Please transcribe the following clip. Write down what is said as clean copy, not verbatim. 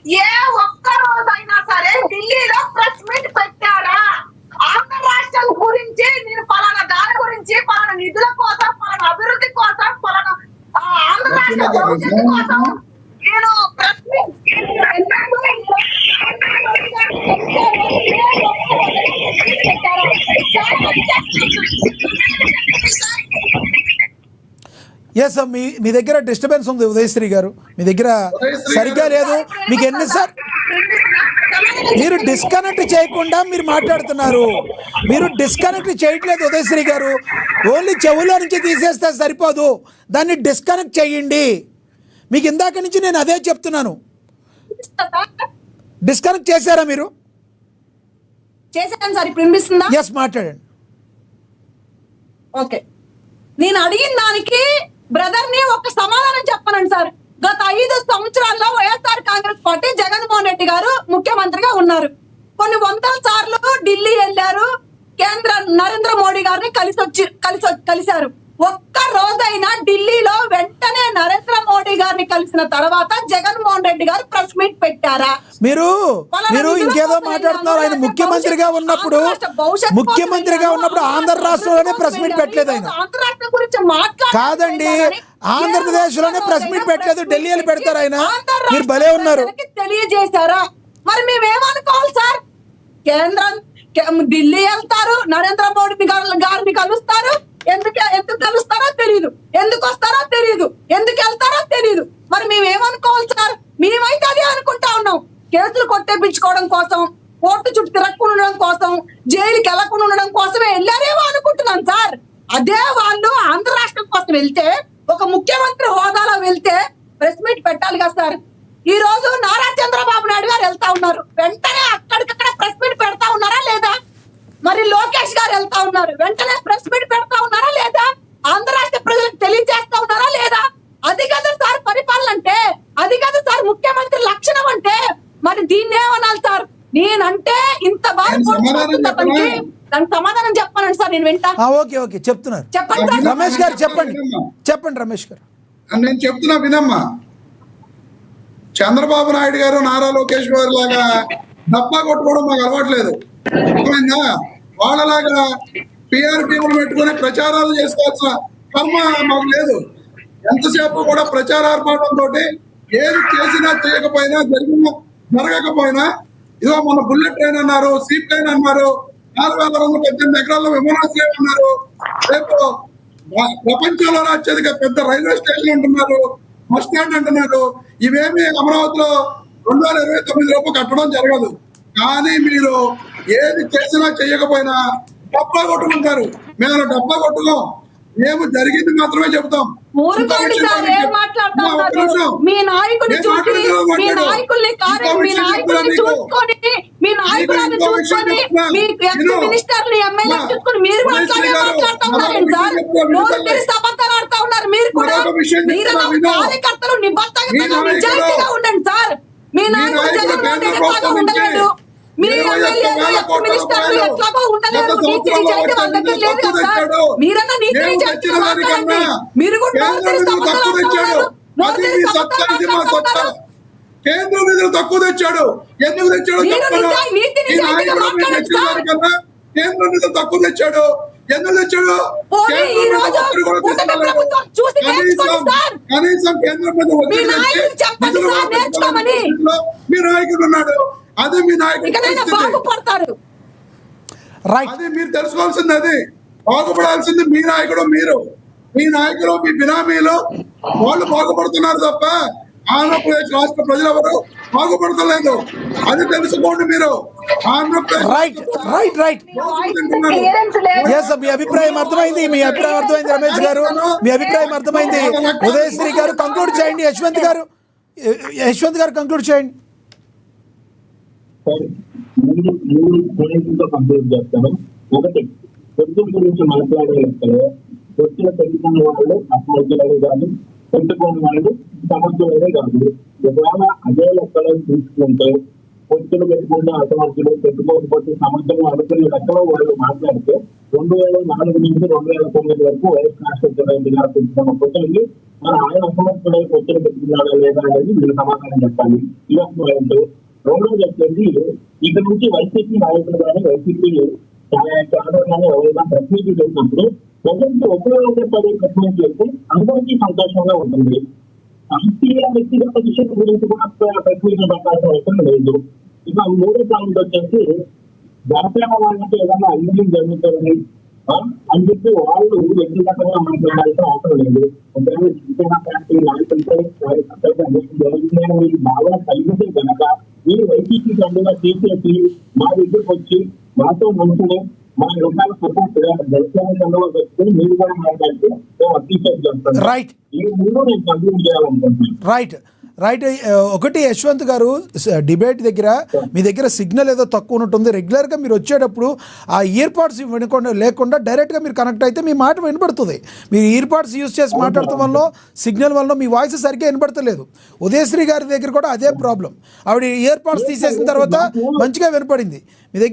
ఏ ఒక్క రోజైనా సరే ఢిల్లీలో ప్రెస్ మీట్ పెట్టారా? ఆంధ్ర రాష్ట్రం గురించి నేను పలానా దాని గురించి పలానా నిధుల కోసం పలానా అభివృద్ధి కోసం పలానా ఆంధ్ర రాష్ట్ర భవిష్యత్తు కోసం నేను ప్రెస్ మీట్ ఎస్ మీ దగ్గర డిస్టర్బెన్స్ ఉంది ఉదయశ్రీ గారు, మీ దగ్గర సరిగ్గా లేదు. మీకు ఎన్నిసార్లు మీరు డిస్కనెక్ట్ చేయకుండా మీరు మాట్లాడుతున్నారు, మీరు డిస్కనెక్ట్ చేయట్లేదు ఉదయశ్రీ గారు. ఓన్లీ చెవులో నుంచి తీసేస్తే సరిపోదు, దాన్ని డిస్కనెక్ట్ చేయండి. మీకు ఇందాక నుంచి నేను అదే చెప్తున్నాను. డిస్కనెక్ట్ చేశారా మీరు? చేశాను సార్. ఇప్పుడు వినిపిస్తుందా? ఎస్, మాట్లాడండి. ఓకే, నేను అడిగిన దానికి బ్రదర్ ని ఒక సమాధానం చెప్పనండి సార్. గత 5 సంవత్సరాల్లో వైఎస్ఆర్ కాంగ్రెస్ పార్టీ జగన్మోహన్ రెడ్డి గారు ముఖ్యమంత్రిగా ఉన్నారు. కొన్ని వందల సార్లు ఢిల్లీ వెళ్ళారు, కేంద్ర నరేంద్ర మోడీ గారిని కలిశారు. ఒక్క రోజైనా ఢిల్లీలో వెంటనే నరేంద్ర మోడీ గారిని కలిసిన తర్వాత జగన్మోహన్ రెడ్డి గారు ప్రెస్ మీట్ పెట్టారా? మీరు ఇంకేదో మాట్లాడుతున్నారు. ఆయన ముఖ్యమంత్రిగా ఉన్నప్పుడు ఆంధ్ర రాష్ట్రంలోనే ప్రెస్ మీట్ పెట్టలేదు. ఆయన ఆంధ్ర రాష్ట్రం గురించి కాదండి, ఆంధ్రప్రదేశ్ లోనే ప్రెస్ మీట్ పెట్టలేదు, ఢిల్లీలో పెడతారు. ఆయన మీరు భలే ఉన్నారు. తెలియజేశారా? మరి మేమేమనుకోవాలి సార్? కేంద్రం ఢిల్లీ వెళ్తారు, నరేంద్ర మోడీ గారిని కలుస్తారు. ఎందుకు కలుస్తారో తెలియదు, ఎందుకు వస్తారో తెలియదు, ఎందుకు వెళ్తారో తెలియదు. మరి మేమేమనుకోవాలి సార్? మేమైతే అదే అనుకుంటా ఉన్నాం. కేసులు కొట్టేపించుకోవడం కోసం, కోర్టు చుట్టూ తిరగకుండా ఉండడం కోసం, జైలుకి వెళ్లకుండా ఉండడం కోసమే వెళ్ళారేమో అనుకుంటున్నాం సార్. అదే వాళ్ళు ఆంధ్ర రాష్ట్రం కోసం వెళ్తే, ఒక ముఖ్యమంత్రి హోదాలో వెళ్తే ప్రెస్ మీట్ పెట్టాలి కదా సార్. ఈ రోజు నారా చంద్రబాబు నాయుడు గారు వెళ్తా ఉన్నారు, వెంటనే అక్కడికక్కడ ప్రెస్ మీట్ పెడతా ఉన్నారా లేదా? మరి లోకేష్ గారు వెళ్తా ఉన్నారు, వెంటనే ప్రెస్ మీట్ పెడతా ఉన్నారా లేదా? ఆంధ్ర రాష్ట్ర ప్రజలకు తెలియజేస్తా ఉన్నారా లేదా? అది కదా సార్ పరిపాలన అంటే, అది కదా సార్ ముఖ్యమంత్రి లక్షణం అంటే. మరి దీన్ని ఏమనాలి సార్? నేనంటే ఇంత బాగా దానికి సమాధానం చెప్పానండి సార్. నేను వింటా. ఓకే చెప్తున్నారు, చెప్పండి సార్. రమేష్ గారు చెప్పండి రమేష్ గారు. నేను చెప్తున్నా వినమ్మా. చంద్రబాబు నాయుడు గారు నారా లోకేష్ గారు లాగా డబ్బా కొట్టుకోవడం మాకు అలవాట్లేదు, అర్థమైందా? వాళ్ళలాగా టీఆర్పీలు పెట్టుకుని ప్రచారాలు చేసుకోవాల్సిన కర్మ మాకు లేదు. ఎంతసేపు కూడా ప్రచారార్పణంతో ఏది చేసినా చేయకపోయినా జరగకపోయినా, ఇదో మన బుల్లెట్ ట్రైన్ అన్నారు, సీప్ ట్రైన్ అన్నారు, 4218 ఎకరాల్లో విమానాశ్రయం అన్నారు, రేపు ప్రపంచంలోనే అత్యధిక పెద్ద రైల్వే స్టేషన్ అంటున్నారు, బస్ స్టాండ్ అంటున్నారు. ఇవేమి అమరావతిలో 2029 లోపు కట్టడం జరగదు. కానీ మీరు ఏది చేసినా చేయకపోయినా డబ్బా కొట్టుకుంటారు. మేము డబ్బా కొట్టుకోం, మేము జరిగింది మాత్రమే చెబుతాం. మీ నాయకుల్ని చూసుకొని, మీ నాయకులను చూసుకొని, మీ మినిస్టర్ని ఎమ్మెల్యే చూసుకొని మీరు మాట్లాడుతూ ఉన్నారండి సార్. రోజు తెలిసి అబద్ధాలు ఆడుతూ ఉన్నారు. మీరు కూడా కార్యకర్తలు నిబద్ధంగా నిజాయితీగా ఉండండి సార్. మీ నాయకుడు జగన్మోహన్ రెడ్డి ఎట్లాగా ఉండలేడు, మీ ఎమ్మెల్యేలు మినిస్టర్లు ఎట్లాగో ఉండలేరు. నీతి నిజాయితీ వాళ్ళ దగ్గర లేదు కదా సార్. మీరన్నా నీతి నిజాయితీగా మాట్లాడండి. మీరు కూడా నోరు తెరిచి అబద్ధాలు ఆడుతూ ఉన్నారు. నోరు తెరిచి అబద్ధాలు మాట్లాడుతూ ఉన్నారు. కేంద్ర నిధులు తక్కువ తెచ్చాడు. ఎందుకు తెచ్చాడు? కేంద్ర నిధులు తక్కువ తెచ్చాడు. ఎందుకు తెచ్చాడు? కనీసం కేంద్రం మీద మీ నాయకుడు ఉన్నాడు. అది మీ నాయకుడు, అది మీరు తెలుసుకోవాల్సింది. అది బాగుపడాల్సింది మీ నాయకుడు. మీ నాయకులు, మీ బినామీలు వాళ్ళు బాగుపడుతున్నారు తప్ప ఆంధ్రప్రదేశ్ రాష్ట్ర ప్రజలు ఎవరు బాగుపడతలేదు. అది తెలుసుకోండి మీరు. రైట్ మీ అభిప్రాయం అర్థమైంది, రమేష్ గారు. మీ అభిప్రాయం అర్థమైంది. ఉదయశ్రీ గారు కంక్లూడ్ చేయండి. యశ్వంత్ గారు కంక్లూడ్ చేయండి. కంక్లూడ్ చేస్తాను. ఒకటి, పొద్దు గురించి మాట్లాడే లెక్కలో పొత్తులు పెట్టుకున్న వాళ్ళు అసమర్థులే కాదు, పెట్టుకున్న వాళ్ళు సమర్థులే కాదు. ఒకవేళ అదే లెక్కలో తీసుకుంటే పొత్తులు పెట్టుకుంటే అసమర్థులు, పెట్టుకోకపోతే సమర్థులు అనుకునే లెక్కలో వాళ్ళు మాట్లాడితే 2004 నుంచి 2009 వరకు వైఎస్ రాజశేఖర రెడ్డి గారు పెట్టుకున్న పొత్తులకి ఆయన అసమర్థులై పొత్తులు పెట్టుకున్నాడా లేదా అనేది మీరు సమాధానం చెప్పాలి. ఇది ఒక పాయింట్. రెండోది వచ్చేసి ఇక్కడ నుంచి వైసీపీ నాయకులు కానీ వైసీపీ కానీ ఎవరైనా ప్రతినిధి చేసినప్పుడు ప్రజలకు ఉపయోగపడే ప్రతినిధి చేస్తే అందరికీ సంతోషంగా ఉంటుంది. రాజకీయ వ్యక్తిగత విషయం గురించి కూడా ప్రతినిధులు పెట్టాల్సిన అవసరం లేదు. ఇక మూడో పాయింట్ వచ్చేసి జనసేన వాళ్ళకి ఏదైనా అన్యాయం జరుగుతుంది అని చెప్పి వాళ్ళు వ్యక్తిగతంగా మాట్లాడాల్సిన అవసరం లేదు. ఒకవేళ జనసేన పార్టీ నాయకులతో జరుగుతుందని మీరు బాగా కలిగితే కనుక మీరు వైసీపీ కండుగా తీసేసి మా దగ్గరకు వచ్చి మాతో మంచుని మన రూపాయల సపోర్ట్ జనసేన కండుగా పెట్టుకుని మీరు కూడా మాట్లాడితే మేము అప్రిషియేట్ చేస్తాం. రైట్ ఈ మూడు నేను కంప్లీట్ చేయాలనుకుంటున్నాను. రైట్ రైట్ ఒకటి యశ్వంత్ గారు, డిబేట్ దగ్గర మీ దగ్గర సిగ్నల్ ఏదో తక్కువ ఉన్నట్టుంది. రెగ్యులర్గా మీరు వచ్చేటప్పుడు ఆ ఇయర్ పాడ్స్ వినకుండా లేకుండా డైరెక్ట్గా మీరు కనెక్ట్ అయితే మీ మాట వినపడుతుంది. మీరు ఇయర్ పాడ్స్ యూజ్ చేసి మాట్లాడటం వల్ల సిగ్నల్ వల్ల మీ వాయిస్ సరిగ్గా వినపడతలేదు. ఉదయశ్రీ గారి దగ్గర కూడా అదే ప్రాబ్లం. ఆవిడ ఇయర్ పాడ్స్ తీసేసిన తర్వాత మంచిగా వినపడింది. మీ దగ్గర